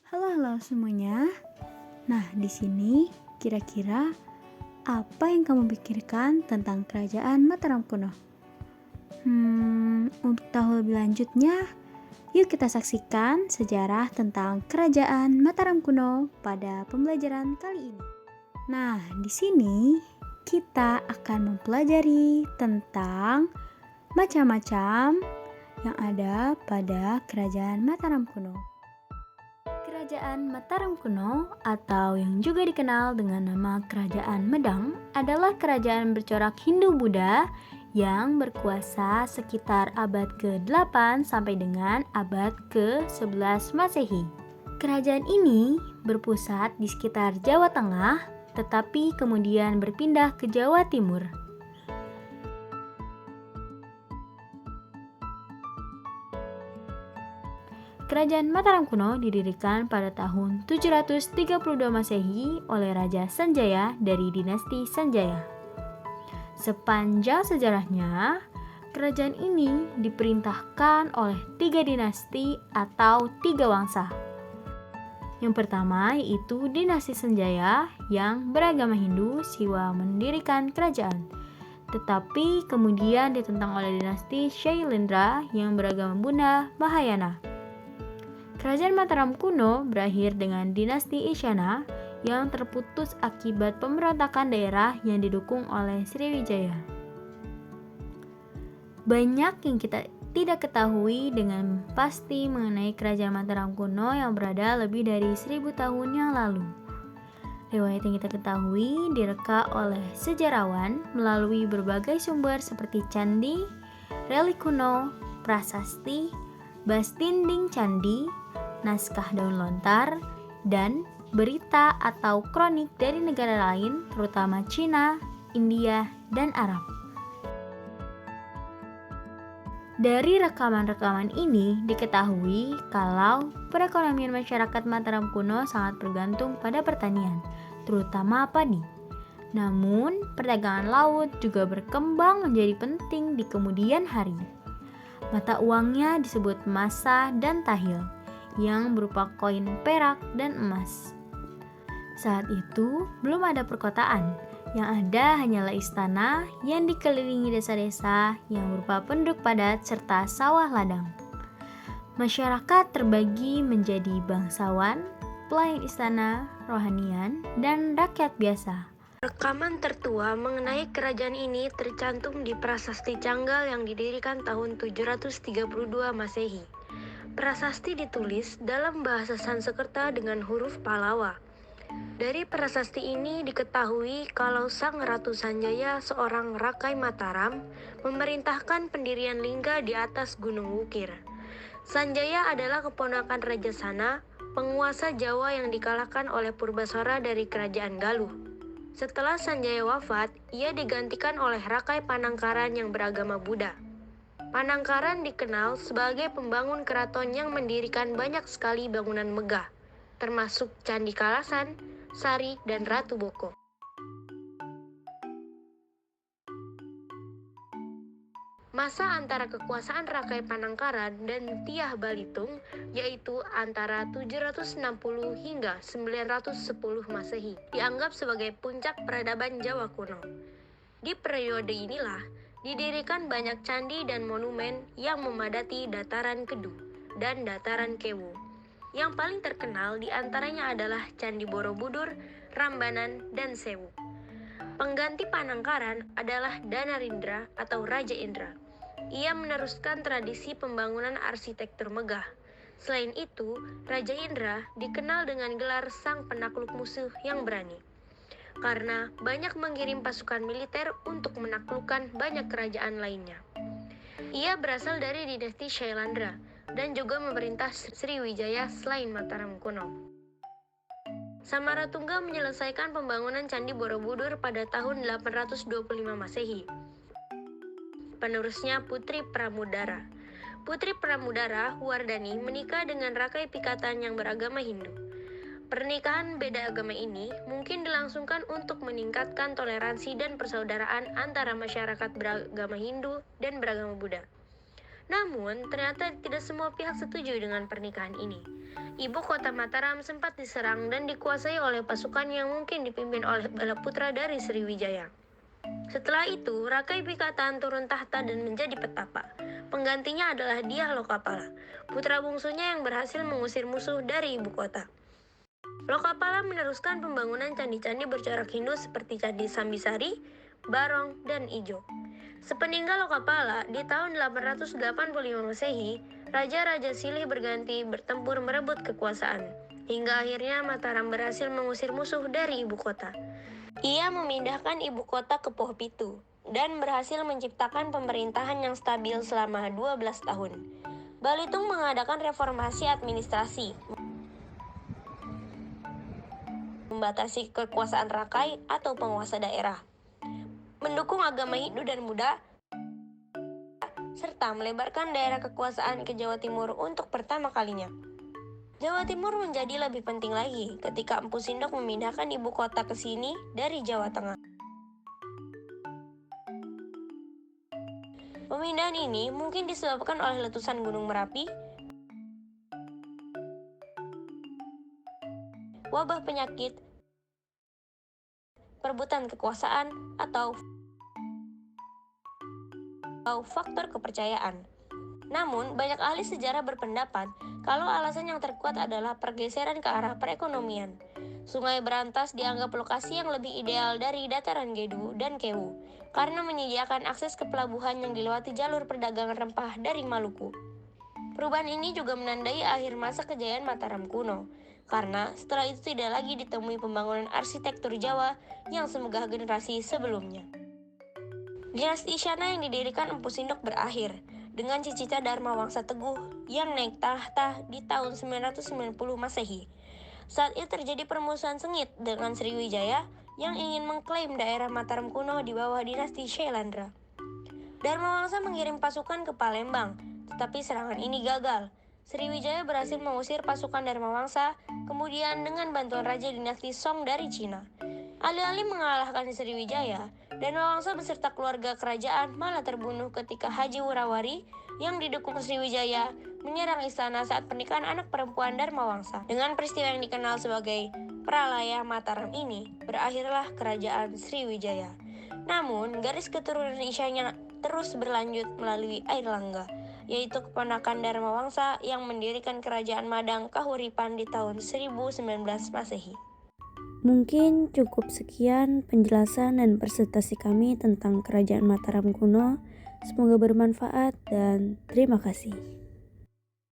Halo semuanya. Nah, di sini kira-kira apa yang kamu pikirkan tentang kerajaan Mataram kuno? Untuk tahu lebih lanjutnya, yuk kita saksikan sejarah tentang kerajaan Mataram kuno pada pembelajaran kali ini. Nah, di sini kita akan mempelajari tentang macam-macam yang ada pada kerajaan Mataram kuno. Kerajaan Mataram kuno atau yang juga dikenal dengan nama Kerajaan Medang adalah kerajaan bercorak Hindu-Buddha yang berkuasa sekitar abad ke-8 sampai dengan abad ke-11 Masehi. Kerajaan ini berpusat di sekitar Jawa Tengah, tetapi kemudian berpindah ke Jawa Timur. Kerajaan Mataram kuno didirikan pada tahun 732 Masehi oleh Raja Sanjaya dari dinasti Sanjaya. Sepanjang sejarahnya, kerajaan ini diperintahkan oleh 3 dinasti atau 3 wangsa. Yang pertama yaitu dinasti Sanjaya yang beragama Hindu, Siwa mendirikan kerajaan. Tetapi kemudian ditentang oleh dinasti Shailendra yang beragama Buddha, Mahayana. Kerajaan Mataram kuno berakhir dengan dinasti Isyana yang terputus akibat pemberontakan daerah yang didukung oleh Sriwijaya. Banyak yang kita tidak ketahui dengan pasti mengenai kerajaan Mataram kuno yang berada lebih dari 1000 tahun yang lalu. Riwayat yang kita ketahui direka oleh sejarawan melalui berbagai sumber seperti candi, relik kuno, prasasti, bas dinding candi, naskah daun lontar, dan berita atau kronik dari negara lain, terutama Cina, India, dan Arab. Dari rekaman-rekaman ini diketahui kalau perekonomian masyarakat Mataram kuno sangat bergantung pada pertanian, terutama padi. Namun, perdagangan laut juga berkembang menjadi penting di kemudian hari. Mata uangnya disebut masa dan tahil, yang berupa koin perak dan emas. Saat itu belum ada perkotaan, yang ada hanyalah istana yang dikelilingi desa-desa yang berupa penduduk padat serta sawah ladang. Masyarakat terbagi menjadi bangsawan, pelayan istana, rohanian, dan rakyat biasa. Rekaman tertua mengenai kerajaan ini tercantum di Prasasti Canggal yang didirikan tahun 732 Masehi. Prasasti ditulis dalam bahasa Sanskerta dengan huruf Pallawa. Dari prasasti ini diketahui kalau Sang Ratu Sanjaya, seorang Rakai Mataram, memerintahkan pendirian lingga di atas Gunung Wukir. Sanjaya adalah keponakan Raja Sana, penguasa Jawa yang dikalahkan oleh Purbasara dari Kerajaan Galuh. Setelah Sanjaya wafat, ia digantikan oleh Rakai Panangkaran yang beragama Buddha. Panangkaran dikenal sebagai pembangun keraton yang mendirikan banyak sekali bangunan megah, termasuk Candi Kalasan, Sari, dan Ratu Boko. Masa antara kekuasaan Rakai Panangkaran dan Tiah Balitung yaitu antara 760 hingga 910 Masehi dianggap sebagai puncak peradaban Jawa kuno. Di periode inilah didirikan banyak candi dan monumen yang memadati dataran Kedu dan dataran Kewu. Yang paling terkenal diantaranya adalah Candi Borobudur, Rambanan, dan Sewu. Pengganti Panangkaran adalah Danarindra atau Raja Indra. Ia meneruskan tradisi pembangunan arsitektur megah. Selain itu, Raja Indra dikenal dengan gelar sang penakluk musuh yang berani, karena banyak mengirim pasukan militer untuk menaklukkan banyak kerajaan lainnya. Ia berasal dari dinasti Shailandra dan juga memerintah Sriwijaya selain Mataram kuno. Samaratungga menyelesaikan pembangunan Candi Borobudur pada tahun 825 Masehi. Penerusnya Putri Pramudara. Putri Pramudara, Wardani, menikah dengan Rakai Pikatan yang beragama Hindu. Pernikahan beda agama ini mungkin dilangsungkan untuk meningkatkan toleransi dan persaudaraan antara masyarakat beragama Hindu dan beragama Buddha. Namun, ternyata tidak semua pihak setuju dengan pernikahan ini. Ibu kota Mataram sempat diserang dan dikuasai oleh pasukan yang mungkin dipimpin oleh bala-putra dari Sriwijaya. Setelah itu, Rakai Pikatan turun tahta dan menjadi petapa. Penggantinya adalah Dyah Lokapala, putra bungsunya yang berhasil mengusir musuh dari ibu kota. Lokapala meneruskan pembangunan candi-candi bercorak Hindu seperti Candi Sambisari, Barong, dan Ijo. Sepeninggal Lokapala, di tahun 885 Masehi, Raja-Raja Silih berganti bertempur merebut kekuasaan, hingga akhirnya Mataram berhasil mengusir musuh dari ibu kota. Ia memindahkan ibu kota ke Poh Pitu dan berhasil menciptakan pemerintahan yang stabil selama 12 tahun. Balitung mengadakan reformasi administrasi, membatasi kekuasaan Rakai atau penguasa daerah, mendukung agama Hindu dan Buddha, serta melebarkan daerah kekuasaan ke Jawa Timur untuk pertama kalinya. Jawa Timur menjadi lebih penting lagi ketika Empu Sindok memindahkan ibu kota ke sini dari Jawa Tengah. Pemindahan ini mungkin disebabkan oleh letusan Gunung Merapi, wabah penyakit, perebutan kekuasaan, atau faktor kepercayaan. Namun, banyak ahli sejarah berpendapat kalau alasan yang terkuat adalah pergeseran ke arah perekonomian. Sungai Berantas dianggap lokasi yang lebih ideal dari dataran Gedu dan Kewu, karena menyediakan akses ke pelabuhan yang dilewati jalur perdagangan rempah dari Maluku. Perubahan ini juga menandai akhir masa kejayaan Mataram kuno, karena setelah itu tidak lagi ditemui pembangunan arsitektur Jawa yang semegah generasi sebelumnya. Dinasti Isyana yang didirikan Empu Sindok berakhir dengan Cicita Dharma Wangsa Teguh yang naik tahta di tahun 990 Masehi. Saat itu terjadi permusuhan sengit dengan Sriwijaya yang ingin mengklaim daerah Mataram kuno di bawah dinasti Syailendra. Dharma Wangsa mengirim pasukan ke Palembang, tetapi serangan ini gagal. Sriwijaya berhasil mengusir pasukan Dharma Wangsa, kemudian dengan bantuan Raja dinasti Song dari Cina. Alih-alih mengalahkan Sriwijaya, Dharma Wangsa beserta keluarga kerajaan malah terbunuh ketika Haji Wurawari yang didukung Sriwijaya menyerang istana saat pernikahan anak perempuan Dharma Wangsa. Dengan peristiwa yang dikenal sebagai Pralaya Mataram ini, berakhirlah kerajaan Sriwijaya. Namun, garis keturunan Isyana terus berlanjut melalui Airlangga, yaitu keponakan Dharma Wangsa yang mendirikan kerajaan Madang Kahuripan di tahun 1019 Masehi. Mungkin cukup sekian penjelasan dan presentasi kami tentang Kerajaan Mataram kuno. Semoga bermanfaat dan terima kasih.